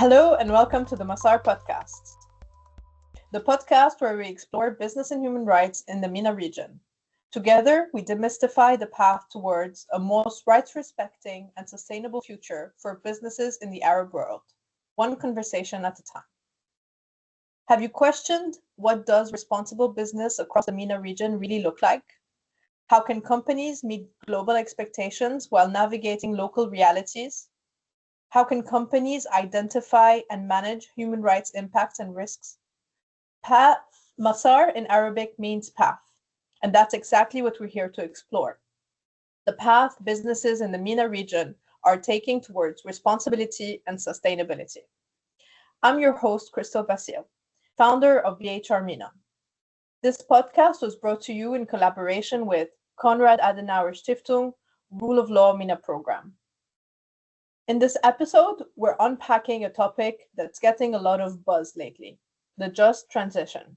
Hello and welcome to the Massar Podcast, the podcast where we explore business and human rights in the MENA region. Together, we demystify the path towards a most rights-respecting and sustainable future for businesses in the Arab world, one conversation at a time. Have you questioned what does responsible business across the MENA region really look like? How can companies meet global expectations while navigating local realities? How can companies identify and manage human rights impacts and risks? Massar in Arabic means path, and that's exactly what we're here to explore. The path businesses in the MENA region are taking towards responsibility and sustainability. I'm your host, Crystal Basil, founder of VHR MENA. This podcast was brought to you in collaboration with Konrad Adenauer Stiftung Rule of Law MENA program. In this episode, we're unpacking a topic that's getting a lot of buzz lately, the just transition.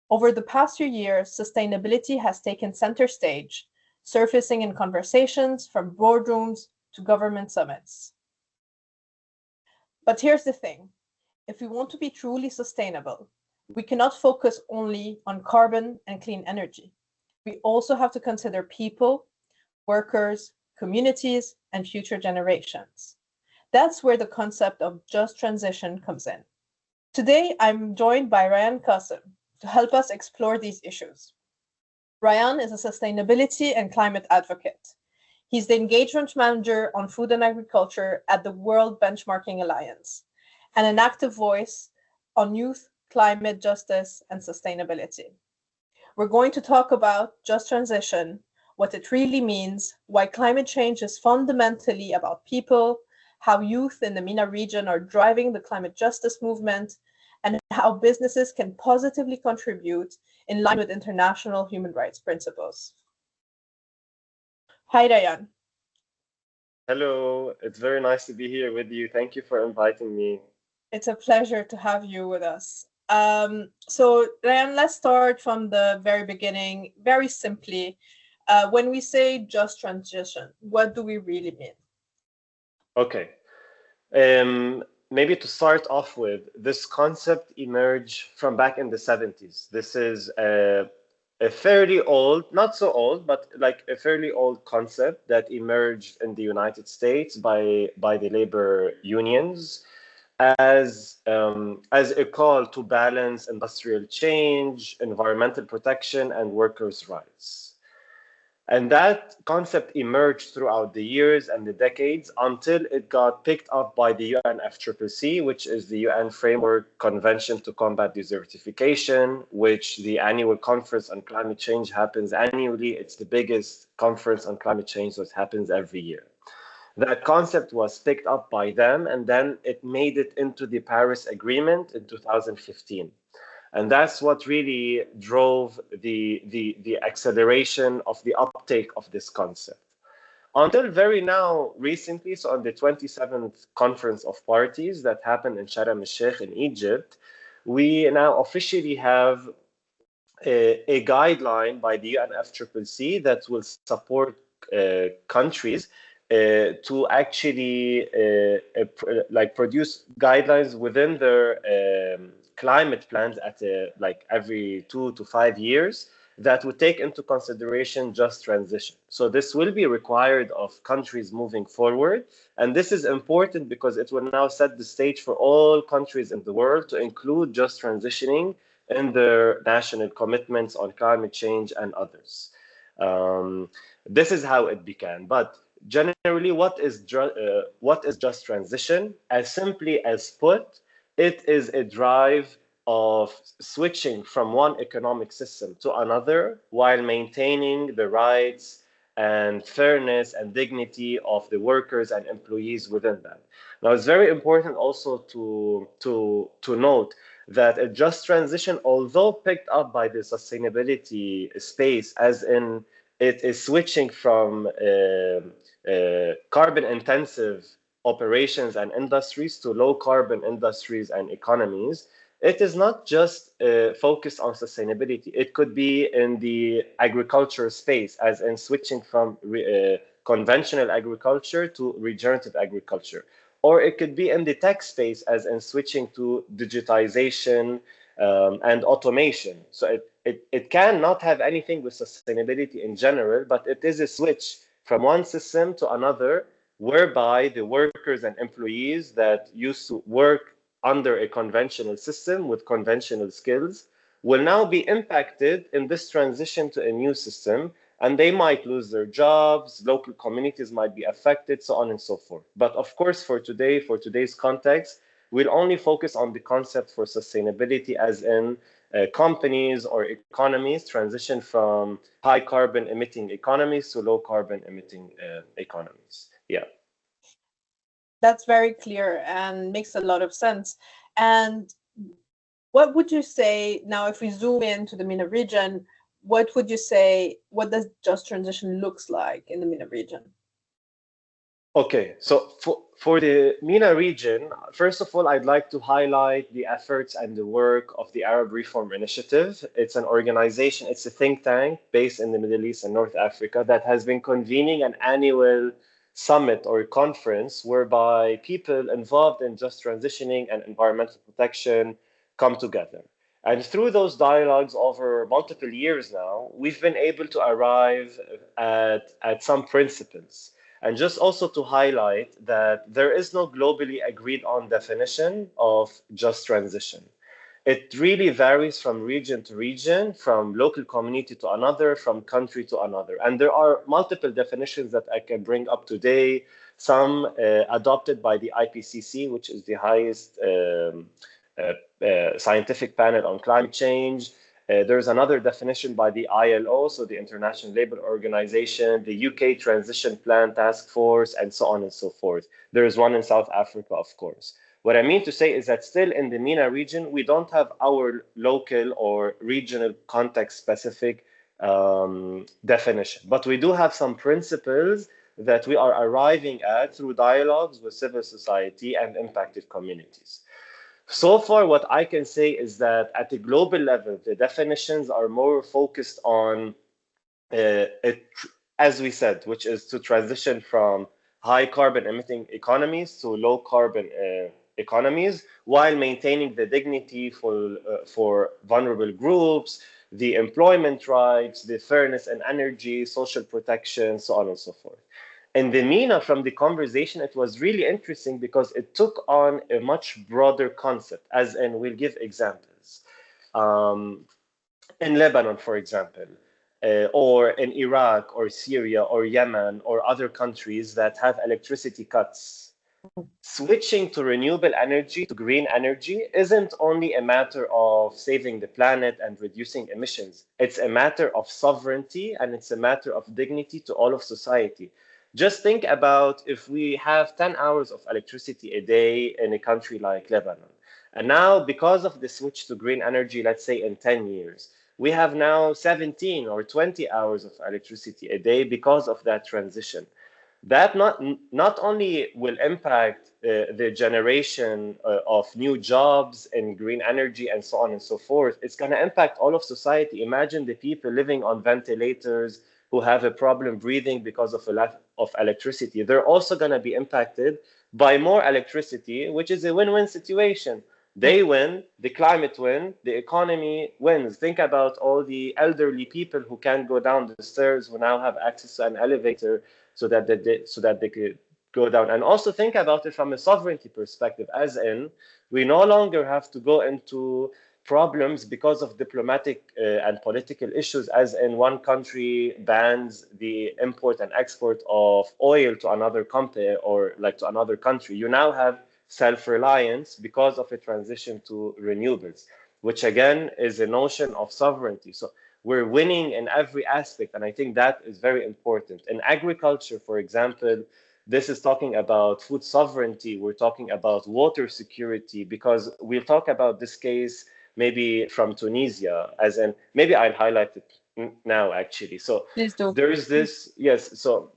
Over the past few years, sustainability has taken center stage, surfacing in conversations from boardrooms to government summits. But here's the thing. If we want to be truly sustainable, we cannot focus only on carbon and clean energy. We also have to consider people, workers, communities, and future generations. That's where the concept of just transition comes in. Today, I'm joined by Rayan Kassem to help us explore these issues. Rayan is a sustainability and climate advocate. He's the engagement manager on food and agriculture at the World Benchmarking Alliance and an active voice on youth, climate justice, and sustainability. We're going to talk about just transition, what it really means, why climate change is fundamentally about people, how youth in the MENA region are driving the climate justice movement, and how businesses can positively contribute in line with international human rights principles. Hi, Rayan. Hello, it's very nice to be here with you. Thank you for inviting me. It's a pleasure to have you with us. So, Rayan, let's start from the very beginning, very simply. When we say just transition, what do we really mean? Okay. Maybe to start off with, this concept emerged from back in the 70s. This is a fairly old, not so old, but like a fairly old concept that emerged in the United States by the labor unions as a call to balance industrial change, environmental protection, and workers' rights. And that concept emerged throughout the years and the decades until it got picked up by the UNFCCC, which is the UN Framework Convention to Combat Desertification, which the annual conference on climate change happens annually. It's the biggest conference on climate change that happens every year. That concept was picked up by them, and then it made it into the Paris Agreement in 2015. And that's what really drove the acceleration of the uptake of this concept. Until very now, recently, so on the 27th Conference of Parties that happened in Sharm el-Sheikh in Egypt, we now officially have a guideline by the UNFCCC that will support countries to actually produce guidelines within their climate plans at like every 2 to 5 years that would take into consideration just transition. So this will be required of countries moving forward. And this is important because it will now set the stage for all countries in the world to include just transitioning in their national commitments on climate change and others. This is how it began. But generally, what is just transition? As simply as put, it is a drive of switching from one economic system to another while maintaining the rights and fairness and dignity of the workers and employees within that. Now, it's very important also to note that a just transition, although picked up by the sustainability space, as in it is switching from carbon intensive operations and industries to low carbon industries and economies, it is not just focused on sustainability. It could be in the agriculture space, as in switching from conventional agriculture to regenerative agriculture, or it could be in the tech space, as in switching to digitization and automation. So it can not have anything with sustainability in general, but it is a switch from one system to another, whereby the workers and employees that used to work under a conventional system with conventional skills will now be impacted in this transition to a new system, and they might lose their jobs, local communities might be affected, so on and so forth. But of course, for today, for today's context, we'll only focus on the concept for sustainability, as in companies or economies transition from high carbon emitting economies to low carbon emitting economies. Yeah. That's very clear and makes a lot of sense. And what would you say now, if we zoom into the MENA region, what would you say, what does just transition looks like in the MENA region? Okay, so for the MENA region, first of all, I'd like to highlight the efforts and the work of the Arab Reform Initiative. It's an organization, it's a think tank based in the Middle East and North Africa that has been convening an annual summit or conference whereby people involved in just transitioning and environmental protection come together. And through those dialogues over multiple years now, we've been able to arrive at some principles. And just also to highlight that there is no globally agreed on definition of just transition. It really varies from region to region, from local community to another, from country to another. And there are multiple definitions that I can bring up today, some adopted by the IPCC, which is the highest scientific panel on climate change. There's another definition by the ILO, so the International Labour Organization, the UK Transition Plan Task Force, and so on and so forth. There is one in South Africa, of course. What I mean to say is that still in the MENA region, we don't have our local or regional context-specific definition, but we do have some principles that we are arriving at through dialogues with civil society and impacted communities. So far, what I can say is that at the global level, the definitions are more focused on, as we said, which is to transition from high carbon emitting economies to low carbon economies, while maintaining the dignity for vulnerable groups, the employment rights, the fairness and energy, social protection, so on and so forth. And the MENA, from the conversation, it was really interesting because it took on a much broader concept, as in, we'll give examples. In Lebanon, for example, or in Iraq or Syria or Yemen or other countries that have electricity cuts, switching to renewable energy, to green energy, isn't only a matter of saving the planet and reducing emissions. It's a matter of sovereignty, and it's a matter of dignity to all of society. Just think about if we have 10 hours of electricity a day in a country like Lebanon. And now, because of the switch to green energy, let's say in 10 years, we have now 17 or 20 hours of electricity a day because of that transition. That not only will impact the generation of new jobs in green energy and so on and so forth, it's going to impact all of society. Imagine the people living on ventilators who have a problem breathing because of a lack of electricity. They're also going to be impacted by more electricity, which is a win-win situation. They win, the climate win, the economy wins. Think about all the elderly people who can't go down the stairs, who now have access to an elevator so that they could go down. And also think about it from a sovereignty perspective, as in, we no longer have to go into problems because of diplomatic and political issues, as in one country bans the import and export of oil to another company or like to another country. You now have self-reliance because of a transition to renewables, which again is a notion of sovereignty. So we're winning in every aspect, and I think that is very important. In agriculture, for example, this is talking about food sovereignty. We're talking about water security, because we'll talk about this case maybe from Tunisia, as in, maybe I'll highlight it now actually. So Please do. there is this, yes, so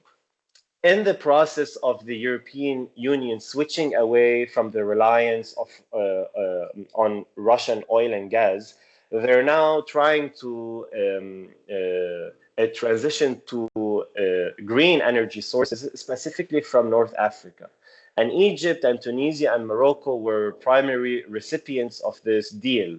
in the process of the European Union switching away from the reliance of on Russian oil and gas, they're now trying to a transition to green energy sources, specifically from North Africa. And Egypt and Tunisia and Morocco were primary recipients of this deal,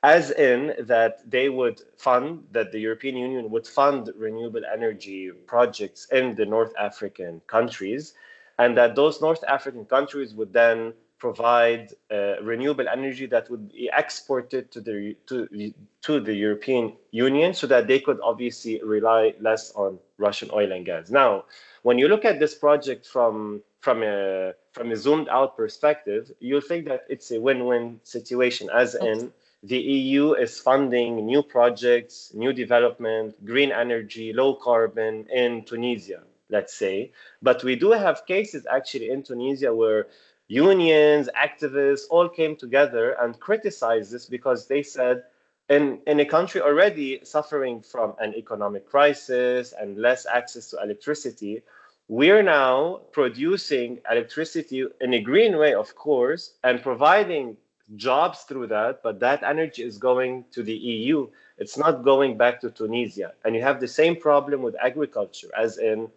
as in that that the European Union would fund renewable energy projects in the North African countries, and that those North African countries would then provide renewable energy that would be exported to the European Union, so that they could obviously rely less on Russian oil and gas. Now, when you look at this project from a zoomed out perspective, you'll think that it's a win-win situation, as in the EU is funding new projects, new development, green energy, low carbon in Tunisia, let's say. But we do have cases actually in Tunisia where unions, activists all came together and criticized this, because they said, in a country already suffering from an economic crisis and less access to electricity, we're now producing electricity in a green way, of course, and providing jobs through that, but that energy is going to the EU. It's not going back to Tunisia. And you have the same problem with agriculture, as in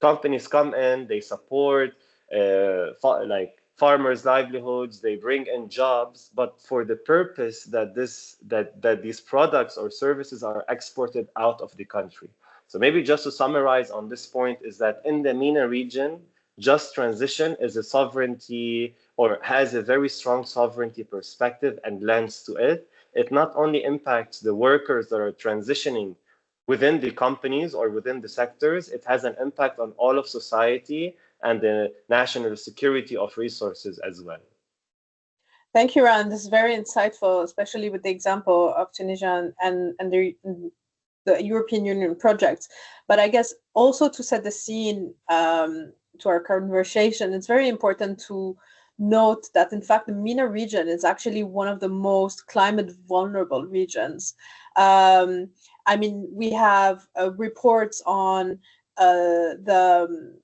companies come in, they support farmers' livelihoods, they bring in jobs, but for the purpose that these products or services are exported out of the country. So maybe just to summarize on this point is that in the MENA region, just transition is a sovereignty, or has a very strong sovereignty perspective and lens to it. It not only impacts the workers that are transitioning within the companies or within the sectors, it has an impact on all of society and the national security of resources as well. Thank you, Ran. This is very insightful, especially with the example of Tunisia and the European Union projects. But I guess also to set the scene to our conversation, it's very important to note that, in fact, the MENA region is actually one of the most climate vulnerable regions. I mean, we have reports on the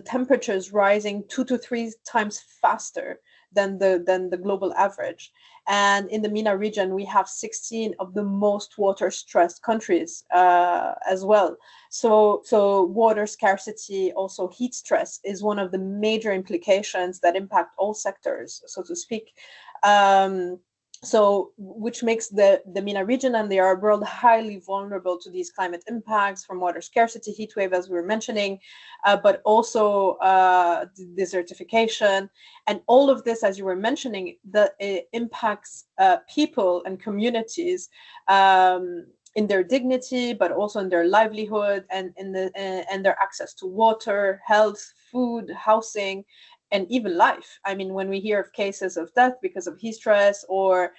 temperatures rising 2 to 3 times faster than the global average. And in the MENA region, we have 16 of the most water-stressed countries as well. So water scarcity, also heat stress, is one of the major implications that impact all sectors, so to speak. So which makes the MENA region and the Arab world highly vulnerable to these climate impacts, from water scarcity, heat wave, as we were mentioning, but also desertification. And all of this, as you were mentioning, it impacts people and communities in their dignity, but also in their livelihood and and their access to water, health, food, housing, and even life. I mean, when we hear of cases of death because of heat stress, or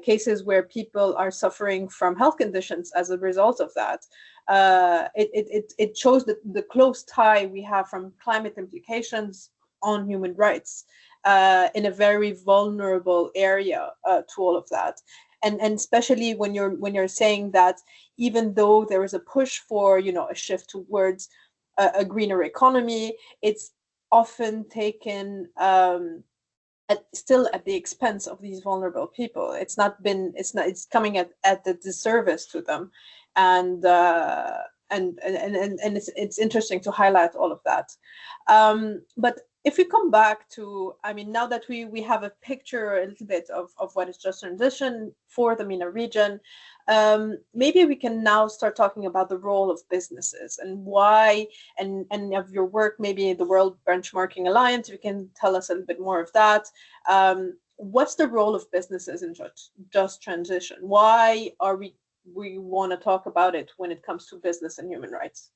cases where people are suffering from health conditions as a result of that, it shows the close tie we have from climate implications on human rights in a very vulnerable area to all of that. And especially when you're saying that even though there is a push for, a shift towards a greener economy, it's often taken still at the expense of these vulnerable people. It's coming at the disservice to them, and it's interesting to highlight all of that. But if we come back to, I mean, now that we have a picture a little bit of what is just transition for the MENA region, maybe we can now start talking about the role of businesses and why, and of your work, maybe the World Benchmarking Alliance. If you can tell us a little bit more of that. What's the role of businesses in just transition? Why are we want to talk about it when it comes to business and human rights?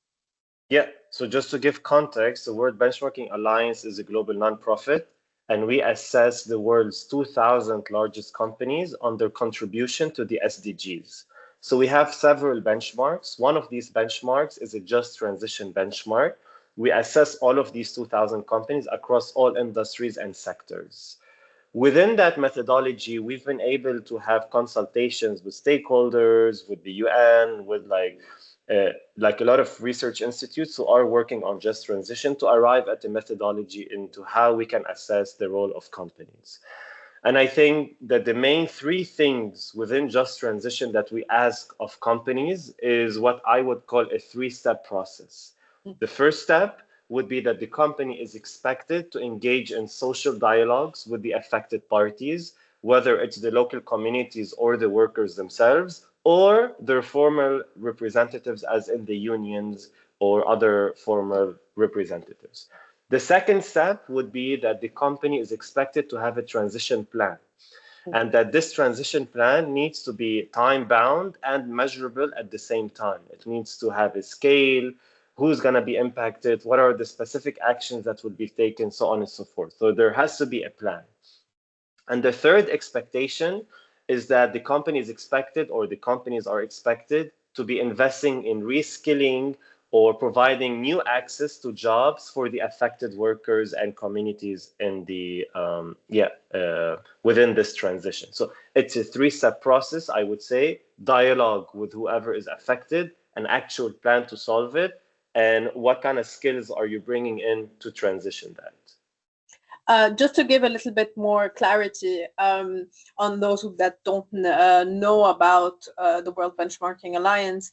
Yeah, so just to give context, the World Benchmarking Alliance is a global nonprofit, and we assess the world's 2,000 largest companies on their contribution to the SDGs. So we have several benchmarks. One of these benchmarks is a just transition benchmark. We assess all of these 2,000 companies across all industries and sectors. Within that methodology, we've been able to have consultations with stakeholders, with the UN, with like a lot of research institutes who are working on just transition, to arrive at a methodology into how we can assess the role of companies. And I think that the main three things within just transition that we ask of companies is what I would call a three-step process. The first step would be that the company is expected to engage in social dialogues with the affected parties, whether it's the local communities or the workers themselves, or their formal representatives, as in the unions or other formal representatives. The second step would be that the company is expected to have a transition plan, and that this transition plan needs to be time bound and measurable at the same time. It needs to have a scale, who's going to be impacted, what are the specific actions that would be taken, so on and so forth. So there has to be a plan. And the third expectation is that the company is expected, or the companies are expected, to be investing in reskilling or providing new access to jobs for the affected workers and communities in the within this transition. So it's a three-step process, I would say: dialogue with whoever is affected, an actual plan to solve it, and what kind of skills are you bringing in to transition that. Just to give a little bit more clarity on those that don't know about the World Benchmarking Alliance,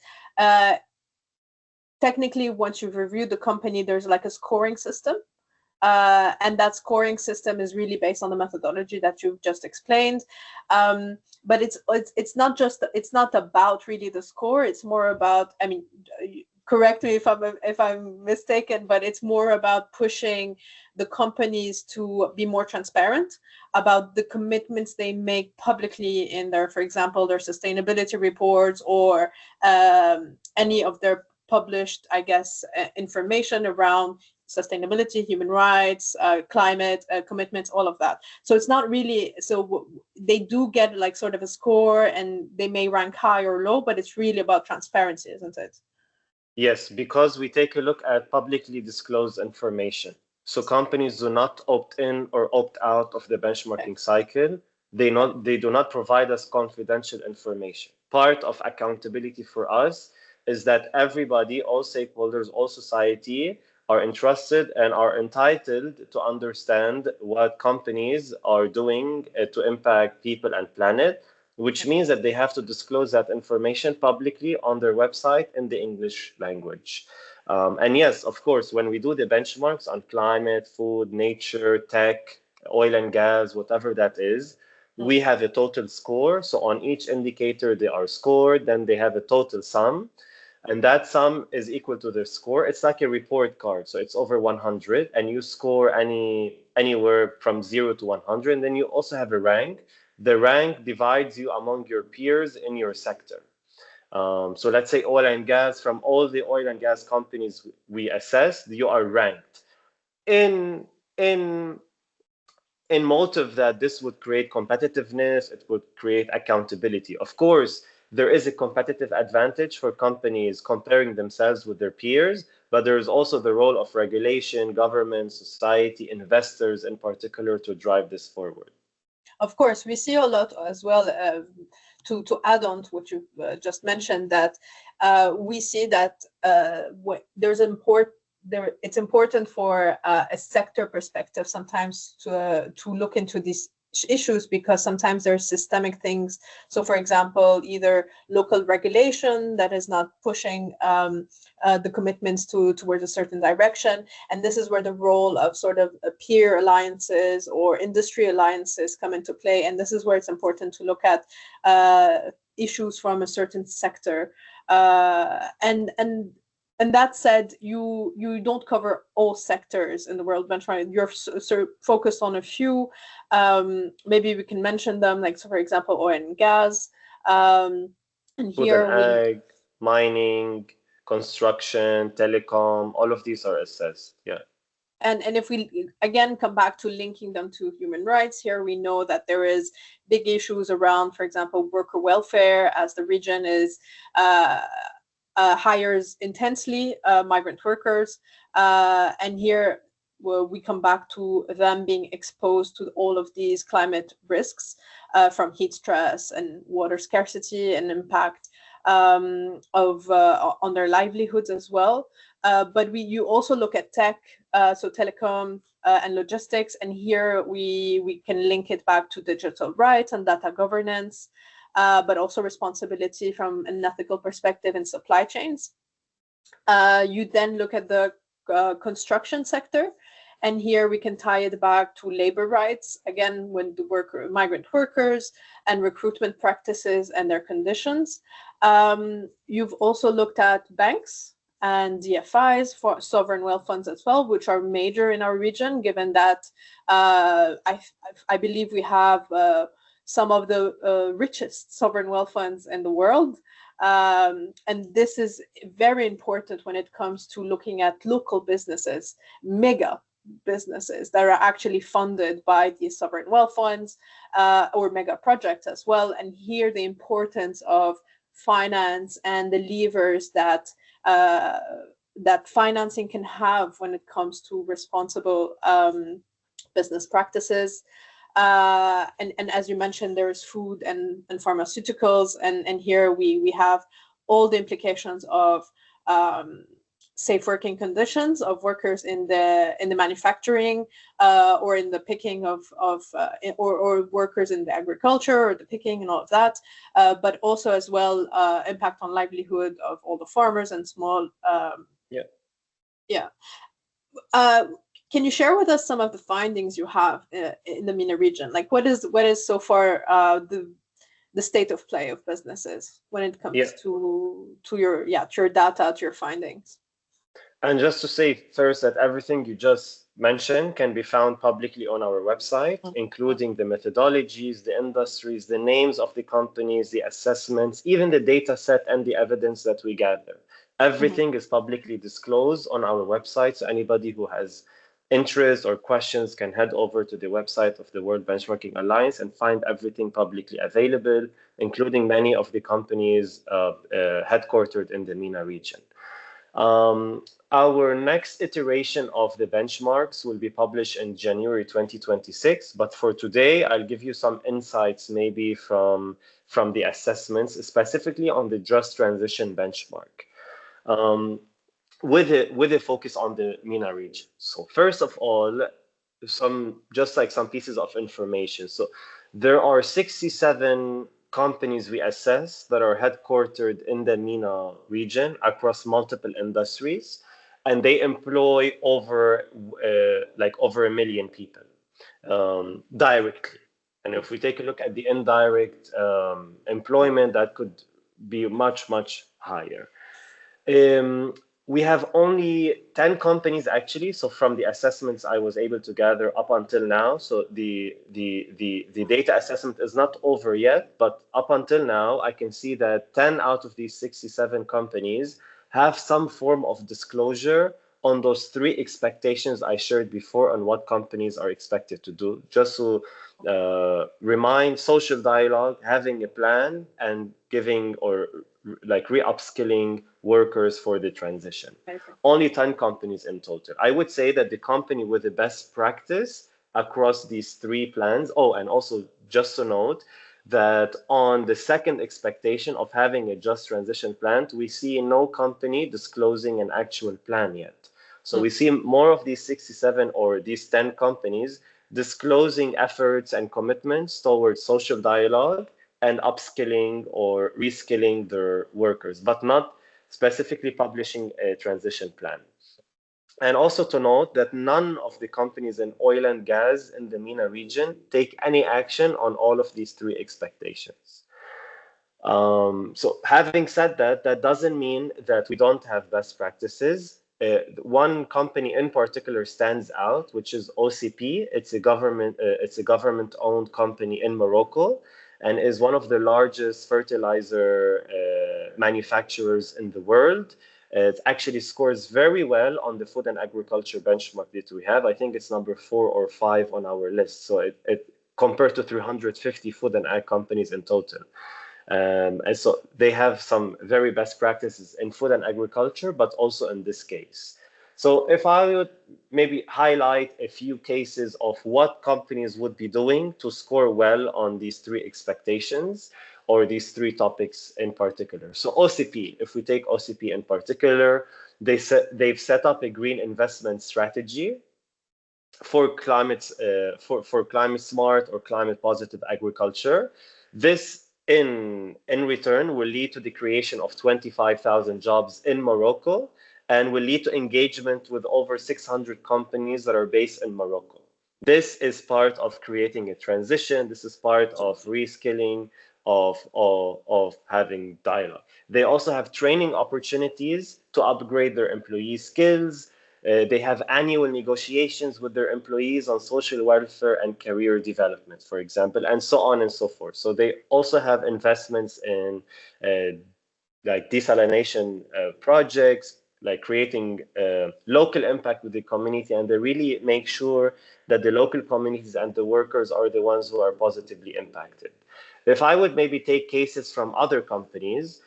technically, once you've reviewed the company, there's like a scoring system. And that scoring system is really based on the methodology that you've just explained. But it's not about really the score. It's more about, I mean, correct me if I'm mistaken, but it's more about pushing the companies to be more transparent about the commitments they make publicly in their, for example, their sustainability reports, or any of their published, I guess, information around sustainability, human rights, climate commitments, all of that. So it's not really, so they do get like sort of a score, and they may rank high or low, but it's really about transparency, isn't it? Yes, because we take a look at publicly disclosed information. So companies do not opt in or opt out of the benchmarking cycle. They do not provide us confidential information. Part of accountability for us is that everybody, all stakeholders, all society, are entrusted and are entitled to understand what companies are doing to impact people and planet, which means that they have to disclose that information publicly on their website in the English language. And yes, of course, when we do the benchmarks on climate, food, nature, tech, oil and gas, whatever that is, we have a total score. So on each indicator, they are scored, then they have a total sum. And that sum is equal to their score. It's like a report card. So it's over 100, and you score anywhere from 0 to 100. And then you also have a rank. The rank divides you among your peers in your sector. So let's say oil and gas, from all the oil and gas companies we assessed, you are ranked. In motive that this would create competitiveness, it would create accountability. Of course, there is a competitive advantage for companies comparing themselves with their peers, but there is also the role of regulation, government, society, investors in particular, to drive this forward. Of course, we see a lot as well, to add on to what you just mentioned, that we see that it's important for a sector perspective sometimes to look into these issues, because sometimes there's systemic things. So for example, either local regulation that is not pushing the commitments towards a certain direction, and this is where the role of sort of peer alliances or industry alliances come into play. And this is where it's important to look at issues from a certain sector, and that said, you don't cover all sectors in the World Benchmarking. You're sort of focused on a few. Maybe we can mention them, like, so for example, oil and gas. And food and ag, mining, construction, telecom, all of these are assessed. Yeah. And if we again come back to linking them to human rights, here we know that there is big issues around, for example, worker welfare, as the region is hires intensely migrant workers, and here we come back to them being exposed to all of these climate risks, from heat stress and water scarcity, and impact on their livelihoods as well. But you also look at tech, so telecom and logistics, and here we can link it back to digital rights and data governance. But also responsibility from an ethical perspective in supply chains. You then look at the construction sector. And here we can tie it back to labor rights, again, when the migrant workers and recruitment practices and their conditions. You've also looked at banks and DFIs, for sovereign wealth funds as well, which are major in our region, given that I believe we have some of the richest sovereign wealth funds in the world. And this is very important when it comes to looking at local businesses, mega businesses that are actually funded by these sovereign wealth funds or mega projects as well. And here the importance of finance and the levers that that financing can have when it comes to responsible business practices. And as you mentioned, there's food and pharmaceuticals, and here we have all the implications of safe working conditions of workers in the manufacturing or in the picking or workers in the agriculture or the picking and all of that, but also as well impact on livelihood of all the farmers and small. Can you share with us some of the findings you have in the MENA region? Like what is so far the state of play of businesses when it comes to your data, to your findings? And just to say first that everything you just mentioned can be found publicly on our website, including the methodologies, the industries, the names of the companies, the assessments, even the data set and the evidence that we gather. Everything is publicly disclosed on our website. So anybody who has interest or questions can head over to the website of the World Benchmarking Alliance and find everything publicly available, including many of the companies headquartered in the MENA region. Our next iteration of the benchmarks will be published in January 2026. But for today, I'll give you some insights maybe from the assessments, specifically on the Just Transition benchmark, with a focus on the MENA region. So first of all, some pieces of information. So there are 67 companies we assess that are headquartered in the MENA region across multiple industries, and they employ over 1 million people directly. And if we take a look at the indirect employment, that could be much, much higher. We have only 10 companies actually. So from the assessments I was able to gather up until now, so the data assessment is not over yet, but up until now, I can see that 10 out of these 67 companies have some form of disclosure on those 3 expectations I shared before on what companies are expected to do. Just to remind, social dialogue, having a plan, and giving or re-upskilling workers for the transition. Only 10 companies in total. I would say that the company with the best practice across these 3 plans. Oh, and also just to note that on the second expectation of having a just transition plan, we see no company disclosing an actual plan yet. So we see more of these 67 or these 10 companies disclosing efforts and commitments towards social dialogue and upskilling or reskilling their workers, but not specifically publishing a transition plan. And also to note that none of the companies in oil and gas in the MENA region take any action on all of these 3 expectations. So having said that, that doesn't mean that we don't have best practices. One company in particular stands out, which is OCP. It's a government-owned company in Morocco, and is one of the largest fertilizer manufacturers in the world. It actually scores very well on the food and agriculture benchmark that we have. I think it's number 4 or 5 on our list. So it compared to 350 food and ag companies in total. And so they have some very best practices in food and agriculture, but also in this case. So if I would maybe highlight a few cases of what companies would be doing to score well on these 3 expectations or these 3 topics in particular. So OCP, if we take OCP in particular, they've set up a green investment strategy for climate smart or climate positive agriculture. This in return will lead to the creation of 25,000 jobs in Morocco and will lead to engagement with over 600 companies that are based in Morocco. This is part of creating a transition. This is part of reskilling, of having dialogue. They also have training opportunities to upgrade their employee skills. They have annual negotiations with their employees on social welfare and career development, for example, and so on and so forth. So they also have investments in like desalination projects, like creating local impact with the community, and they really make sure that the local communities and the workers are the ones who are positively impacted. If I would maybe take cases from other companies,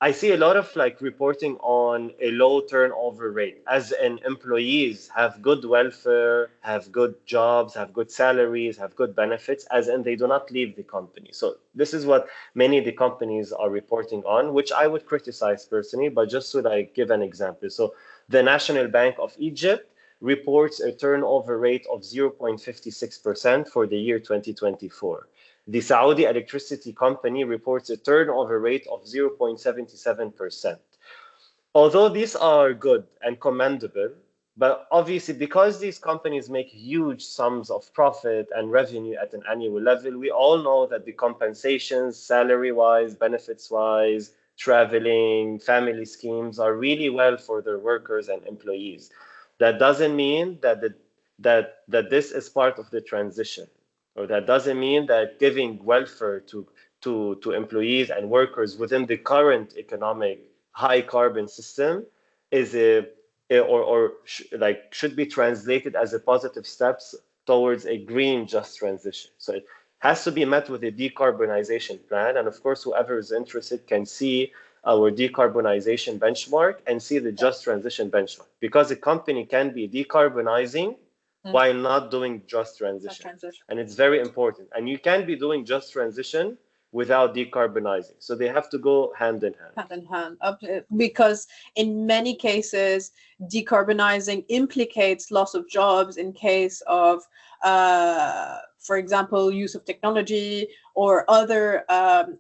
I see a lot of like reporting on a low turnover rate, as in employees have good welfare, have good jobs, have good salaries, have good benefits, as in they do not leave the company. So this is what many of the companies are reporting on, which I would criticize personally, but just to like give an example. So the National Bank of Egypt reports a turnover rate of 0.56% for the year 2024. The Saudi Electricity Company reports a turnover rate of 0.77%. Although these are good and commendable, but obviously because these companies make huge sums of profit and revenue at an annual level, we all know that the compensations, salary-wise, benefits-wise, traveling, family schemes are really well for their workers and employees. That doesn't mean that this is part of the transition, or that doesn't mean that giving welfare to employees and workers within the current economic high carbon system is like should be translated as a positive steps towards a green just transition. So it has to be met with a decarbonization plan, and of course whoever is interested can see our decarbonization benchmark and see the just transition benchmark, because a company can be decarbonizing while not doing just transition. And it's very important. And you can be doing just transition without decarbonizing. So they have to go hand in hand. Hand in hand. Because in many cases, decarbonizing implicates loss of jobs in case of, for example, use of technology or other,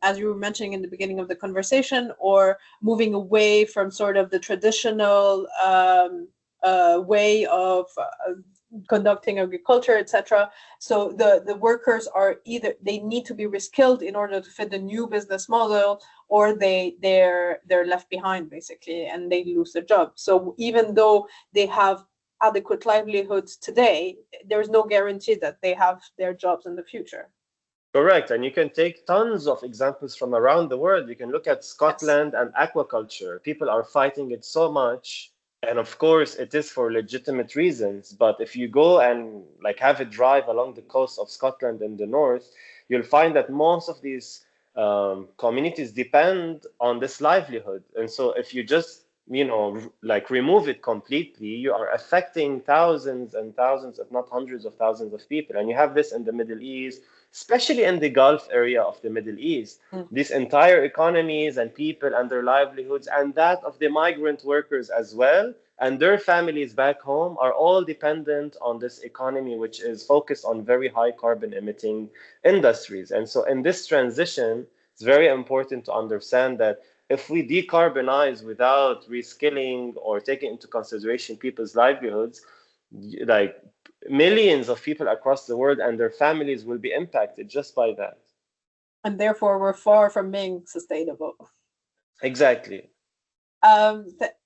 as you were mentioning in the beginning of the conversation, or moving away from sort of the traditional way of conducting agriculture, etc. So the workers are either they need to be reskilled in order to fit the new business model, or they're left behind basically, and they lose their job. So even though they have adequate livelihoods today, there's no guarantee that they have their jobs in the future. Correct. And you can take tons of examples from around the world. You can look at Scotland and aquaculture. People are fighting it so much. And of course, it is for legitimate reasons. But if you go and like have a drive along the coast of Scotland in the north, you'll find that most of these communities depend on this livelihood. And so if you just, like remove it completely, you are affecting thousands and thousands, if not hundreds of thousands of people. And you have this in the Middle East, especially in the Gulf area of the Middle East. These entire economies and people and their livelihoods, and that of the migrant workers as well, and their families back home, are all dependent on this economy, which is focused on very high carbon emitting industries. And so in this transition, it's very important to understand that if we decarbonize without reskilling or taking into consideration people's livelihoods, like millions of people across the world and their families will be impacted just by that. And therefore, we're far from being sustainable. Exactly.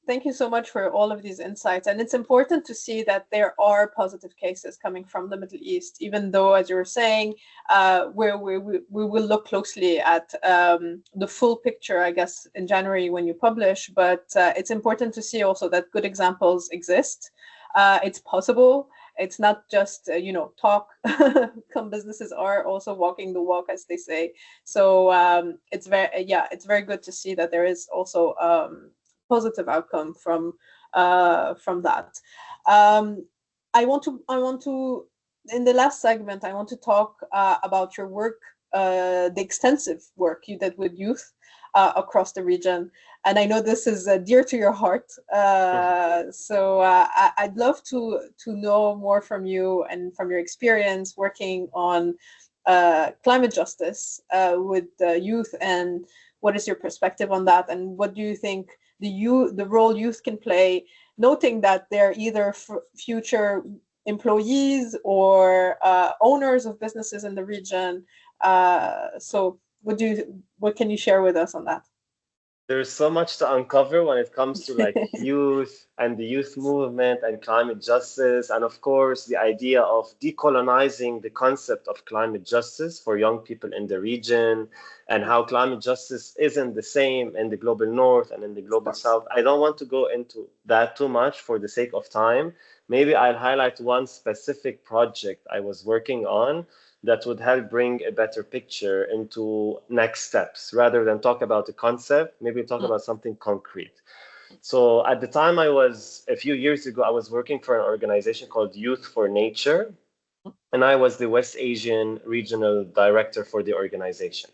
Thank you so much for all of these insights. And it's important to see that there are positive cases coming from the Middle East, even though, as you were saying, we will look closely at the full picture, I guess, in January when you publish. But it's important to see also that good examples exist. It's possible. It's not just, talk. Some businesses are also walking the walk, as they say. So it's very good to see that there is also positive outcome from that. I want to in the last segment, I want to talk about your work, the extensive work you did with youth across the region. And I know this is dear to your heart. So I'd love to know more from you and from your experience working on climate justice with youth, and what is your perspective on that, and what do you think the role youth can play, noting that they're either future employees or owners of businesses in the region. So what can you share with us on that? There's so much to uncover when it comes to like youth and the youth movement and climate justice, and of course the idea of decolonizing the concept of climate justice for young people in the region, and how climate justice isn't the same in the global north and in the global south. I don't want to go into that too much for the sake of time. Maybe I'll highlight one specific project I was working on that would help bring a better picture into next steps. Rather than talk about the concept, maybe talk about something concrete. So at the time a few years ago, I was working for an organization called Youth for Nature, and I was the West Asian regional director for the organization.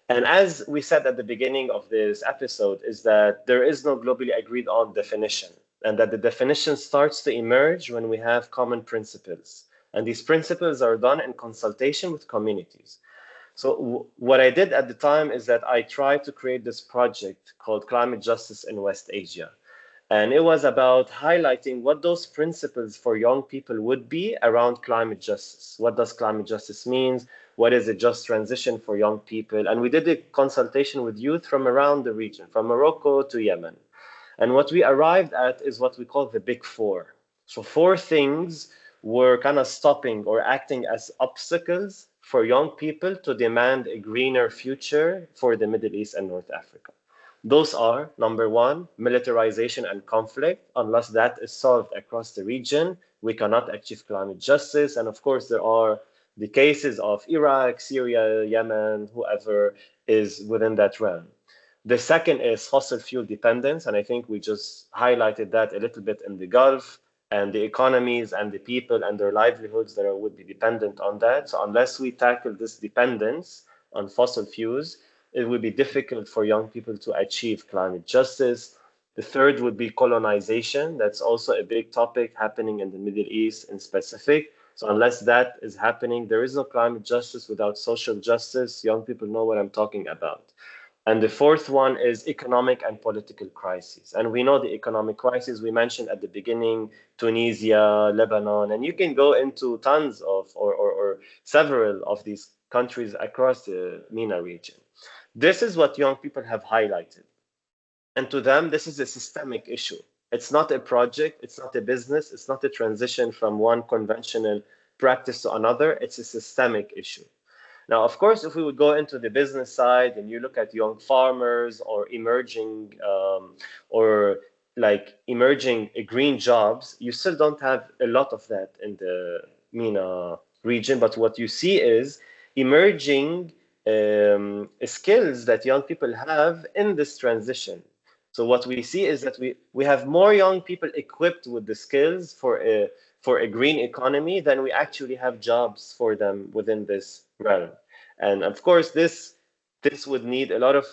And as we said at the beginning of this episode, is that there is no globally agreed on definition, and that the definition starts to emerge when we have common principles. And these principles are done in consultation with communities. So what I did at the time is that I tried to create this project called Climate Justice in West Asia. And it was about highlighting what those principles for young people would be around climate justice. What does climate justice mean? What is a just transition for young people? And we did a consultation with youth from around the region, from Morocco to Yemen. And what we arrived at is what we call the big four. So four things were kind of stopping or acting as obstacles for young people to demand a greener future for the Middle East and North Africa. Those are, number one, militarization and conflict. Unless that is solved across the region, we cannot achieve climate justice. And of course, there are the cases of Iraq, Syria, Yemen, whoever is within that realm. The second is fossil fuel dependence. And I think we just highlighted that a little bit in the Gulf, and the economies and the people and their livelihoods that would be dependent on that. So unless we tackle this dependence on fossil fuels, it would be difficult for young people to achieve climate justice. The third would be colonization. That's also a big topic happening in the Middle East in specific. So unless that is happening, there is no climate justice without social justice. Young people know what I'm talking about. And the fourth one is economic and political crises. And we know the economic crisis we mentioned at the beginning, Tunisia, Lebanon, and you can go into tons of or several of these countries across the MENA region. This is what young people have highlighted. And to them, this is a systemic issue. It's not a project, it's not a business, it's not a transition from one conventional practice to another, it's a systemic issue. Now, of course, if we would go into the business side and you look at young farmers or emerging green jobs, you still don't have a lot of that in the MENA region. But what you see is emerging skills that young people have in this transition. So what we see is that we have more young people equipped with the skills for a green economy than we actually have jobs for them within this realm. And of course, this would need a lot of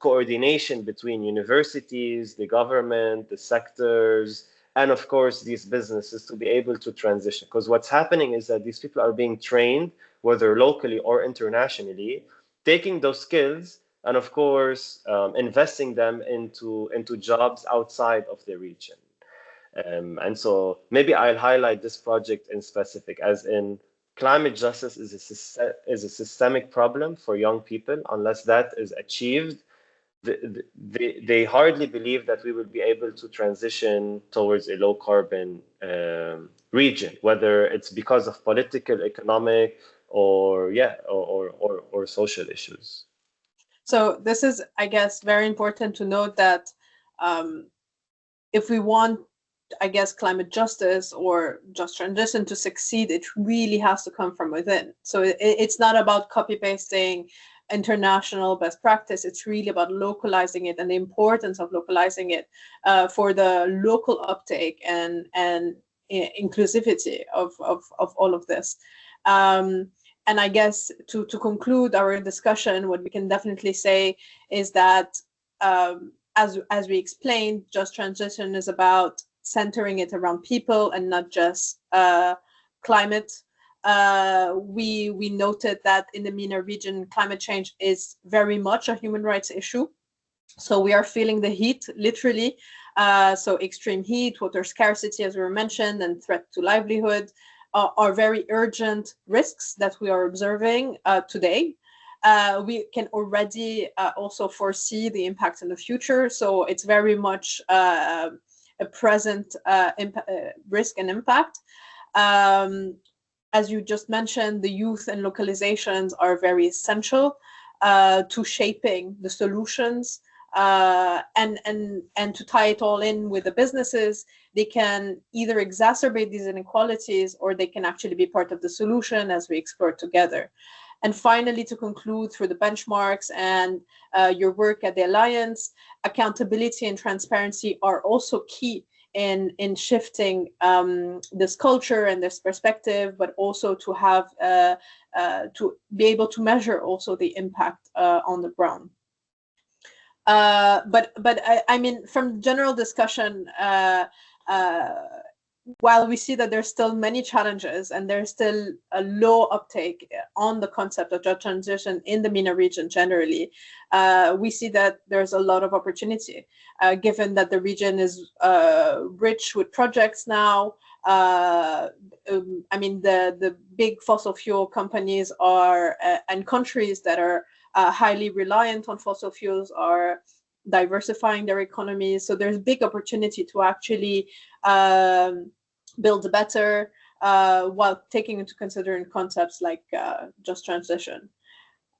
coordination between universities, the government, the sectors, and of course, these businesses to be able to transition. Because what's happening is that these people are being trained, whether locally or internationally, taking those skills and of course, investing them into jobs outside of the region. And so maybe I'll highlight this project in specific, as in climate justice is a systemic problem for young people. Unless that is achieved, they hardly believe that we will be able to transition towards a low carbon region, whether it's because of political, economic, or social issues. So this is, I guess, very important to note that if we want, I guess, climate justice or just transition to succeed, it really has to come from within. So it's not about copy pasting international best practice. It's really about localizing it and the importance of localizing it for the local uptake and inclusivity of all of this. And I guess to conclude our discussion, what we can definitely say is that, as we explained, just transition is about centering it around people and not just climate. We noted that in the MENA region, climate change is very much a human rights issue. So we are feeling the heat, literally. So extreme heat, water scarcity, as we were mentioned, and threat to livelihood are very urgent risks that we are observing today. We can already also foresee the impact in the future. So it's very much a present risk and impact. As you just mentioned, the youth and localizations are very essential to shaping the solutions. And to tie it all in with the businesses, they can either exacerbate these inequalities or they can actually be part of the solution as we explore together. And finally, to conclude, through the benchmarks and your work at the Alliance, accountability and transparency are also key in shifting this culture and this perspective, but also to have to be able to measure also the impact on the ground. But I mean, from general discussion, while we see that there's still many challenges and there's still a low uptake on the concept of just transition in the MENA region generally, we see that there's a lot of opportunity, given that the region is rich with projects now. I mean, the big fossil fuel companies are and countries that are highly reliant on fossil fuels are diversifying their economies. So there's big opportunity to actually build better while taking into consideration concepts like just transition.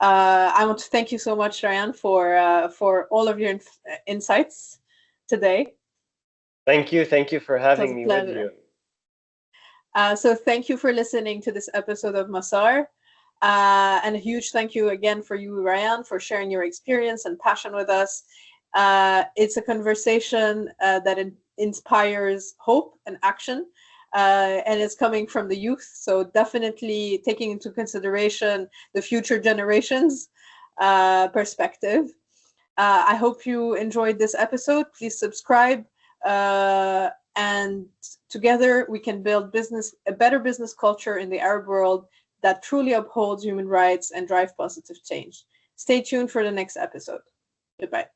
I want to thank you so much, Rayan, for all of your insights today. Thank you for having me with you. So thank you for listening to this episode of Massar. And a huge thank you again for you, Rayan, for sharing your experience and passion with us. It's a conversation that inspires hope and action, and it's coming from the youth. So definitely taking into consideration the future generations' perspective. I hope you enjoyed this episode. Please subscribe, and together we can build a better business culture in the Arab world that truly upholds human rights and drive positive change. Stay tuned for the next episode. Goodbye.